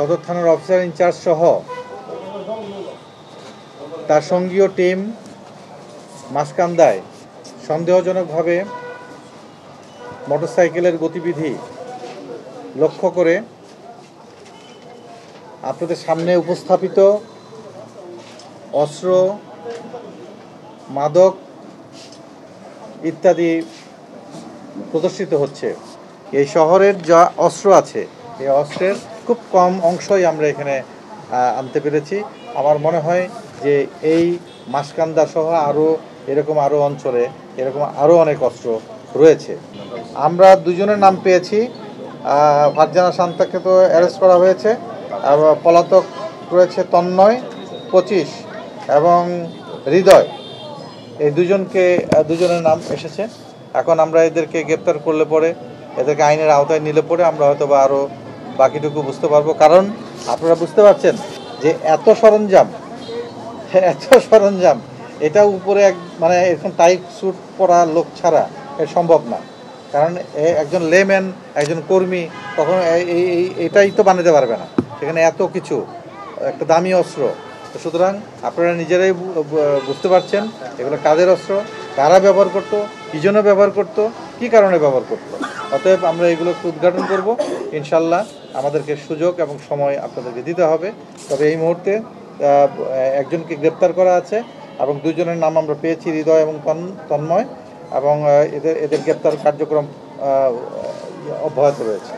সদর থানার officer in charge সহ তার সঙ্গীয় টিম মাসকান্দায় সন্দেহজনকভাবে মোটরসাইকেলের গতিবিধি লক্ষ্য করে আপনাদের সামনে উপস্থাপিত অস্ত্র, মাদক ইত্যাদি প্রদর্শিত হচ্ছে। এই শহরের যা অস্ত্র আছে, এই অস্ত্রের খুব কম অংশই আমরা এখানে আনতে পেরেছি। আমার মনে হয় যে এই মাসকান্দা সহ এরকম আরও অঞ্চলে এরকম আরও অনেক অস্ত্র রয়েছে। আমরা দুজনের নাম পেয়েছি। ফারজানা শান্তাকে তো অ্যারেস্ট করা হয়েছে, পলাতক রয়েছে তন্ময় 25 এবং হৃদয়। এই দুজনের নাম এসেছে। এখন আমরা এদেরকে গ্রেপ্তার করলে পরে, এদেরকে আইনের আওতায় নিলে পরে আমরা হয়তো বা আরও বাকিটুকু বুঝতে পারবো। কারণ আপনারা বুঝতে পারছেন যে এত সরঞ্জাম এটা উপরে মানে এরকম টাইট স্যুট পরা লোক ছাড়া এর সম্ভব না। কারণ একজন লেম্যান, একজন কর্মী কখনো এটাই তো বানাতে পারবে না। সেখানে এত কিছু, একটা দামি অস্ত্র। সুতরাং আপনারা নিজেরাই বুঝতে পারছেন এগুলো কাদের অস্ত্র, কারা ব্যবহার করতো, কী জন্য ব্যবহার করতো, কী কারণে ব্যবহার করতো। অতএব আমরা এগুলো একটু উদ্ঘাটন করব ইনশাল্লাহ। আমাদেরকে সুযোগ এবং সময় আপনাদেরকে দিতে হবে। তবে এই মুহূর্তে একজনকে গ্রেপ্তার করা আছে এবং দুজনের নাম আমরা পেয়েছি, হৃদয় এবং তন্ময়, এবং এদের গ্রেপ্তার কার্যক্রম অব্যাহত রয়েছে।